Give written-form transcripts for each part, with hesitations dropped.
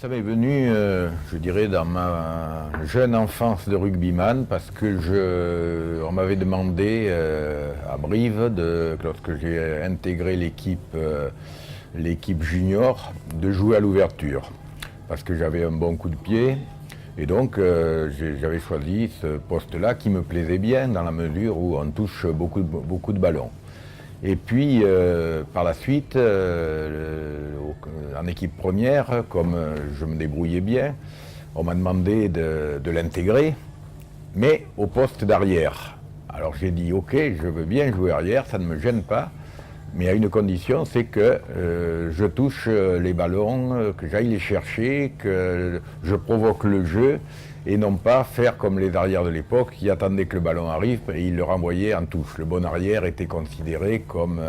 Ça m'est venu, je dirais, dans ma jeune enfance de rugbyman, parce que on m'avait demandé à Brive, lorsque j'ai intégré l'équipe junior, de jouer à l'ouverture, parce que j'avais un bon coup de pied. Et donc j'avais choisi ce poste-là qui me plaisait bien, dans la mesure où on touche beaucoup de ballons. Et puis, par la suite, en équipe première, comme je me débrouillais bien, on m'a demandé de l'intégrer, mais au poste d'arrière. Alors j'ai dit, ok, je veux bien jouer arrière, ça ne me gêne pas, mais à une condition, c'est que je touche les ballons, que j'aille les chercher, que je provoque le jeu, et non pas faire comme les arrières de l'époque qui attendaient que le ballon arrive et ils le renvoyaient en touche. Le bon arrière était considéré comme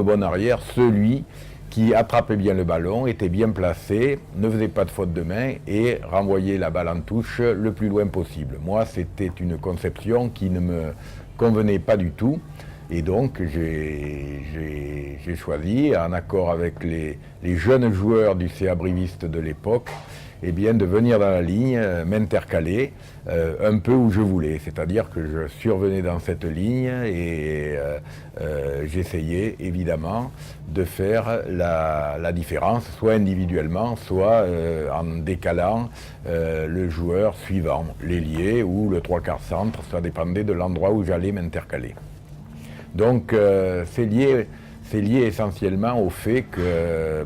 bon arrière celui qui attrapait bien le ballon, était bien placé, ne faisait pas de faute de main et renvoyait la balle en touche le plus loin possible. Moi, c'était une conception qui ne me convenait pas du tout. Et donc j'ai choisi, en accord avec les jeunes joueurs du CA Briviste de l'époque, eh bien, de venir dans la ligne, m'intercaler un peu où je voulais. C'est-à-dire que je survenais dans cette ligne et j'essayais évidemment de faire la différence, soit individuellement, soit en décalant le joueur suivant, l'ailier ou le trois quarts centre, ça dépendait de l'endroit où j'allais m'intercaler. Donc c'est lié essentiellement au fait que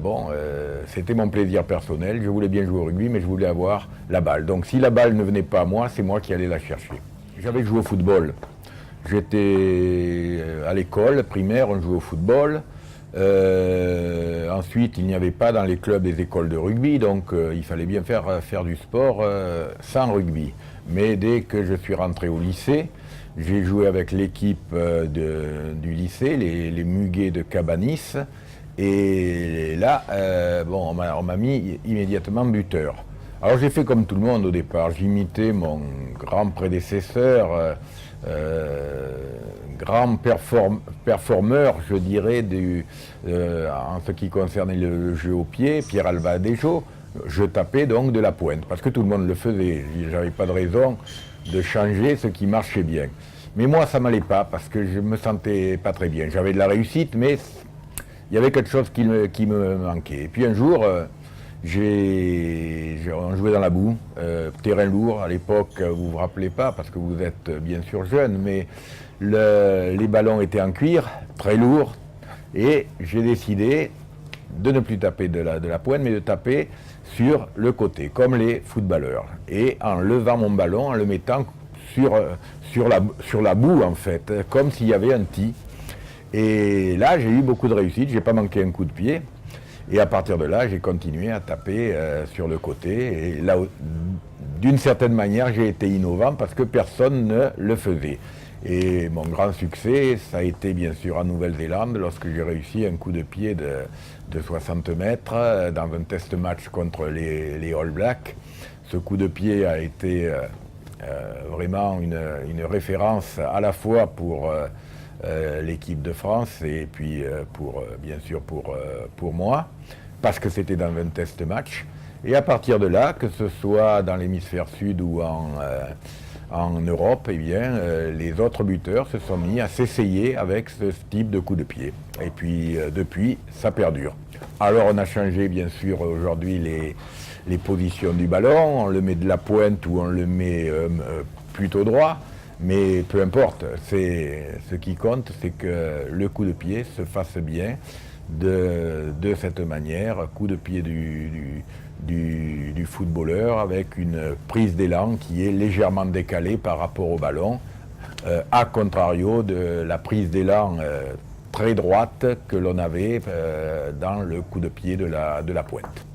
c'était mon plaisir personnel, je voulais bien jouer au rugby, mais je voulais avoir la balle. Donc si la balle ne venait pas à moi, c'est moi qui allais la chercher. J'avais joué au football. J'étais à l'école primaire, on jouait au football. Ensuite, il n'y avait pas dans les clubs des écoles de rugby, donc il fallait bien faire du sport sans rugby. Mais dès que je suis rentré au lycée, j'ai joué avec l'équipe du lycée, les Muguets de Cabanis, et là, on m'a mis immédiatement buteur. Alors j'ai fait comme tout le monde au départ, j'imitais mon grand prédécesseur, grand performeur, je dirais, en ce qui concernait le jeu au pied, Pierre Alba-Adéjo. Je tapais donc de la pointe, parce que tout le monde le faisait, j'avais pas de raison de changer ce qui marchait bien. Mais moi, ça m'allait pas, parce que je me sentais pas très bien. J'avais de la réussite, mais il y avait quelque chose qui me manquait. Et puis un jour, on jouait dans la boue, terrain lourd. À l'époque, vous vous rappelez pas, parce que vous êtes bien sûr jeune, mais les ballons étaient en cuir, très lourds, et j'ai décidé de ne plus taper de la pointe, mais de taper sur le côté, comme les footballeurs. Et en levant mon ballon, en le mettant sur la boue, en fait, comme s'il y avait un tee. Et là, j'ai eu beaucoup de réussite, j'ai pas manqué un coup de pied. Et à partir de là, j'ai continué à taper sur le côté. Et là, d'une certaine manière, j'ai été innovant parce que personne ne le faisait. Et mon grand succès, ça a été bien sûr en Nouvelle-Zélande, lorsque j'ai réussi un coup de pied de 60 mètres dans un test match contre les All Blacks. Ce coup de pied a été vraiment une référence à la fois pour l'équipe de France et puis bien sûr pour moi, parce que c'était dans un test match. Et à partir de là, que ce soit dans l'hémisphère sud ou en Europe, eh bien, les autres buteurs se sont mis à s'essayer avec ce type de coup de pied. Et puis, depuis, ça perdure. Alors, on a changé, bien sûr, aujourd'hui, les positions du ballon. On le met de la pointe ou on le met plutôt droit. Mais peu importe, ce qui compte, c'est que le coup de pied se fasse bien de cette manière, coup de pied du footballeur avec une prise d'élan qui est légèrement décalée par rapport au ballon, à contrario de la prise d'élan très droite que l'on avait dans le coup de pied de la pointe.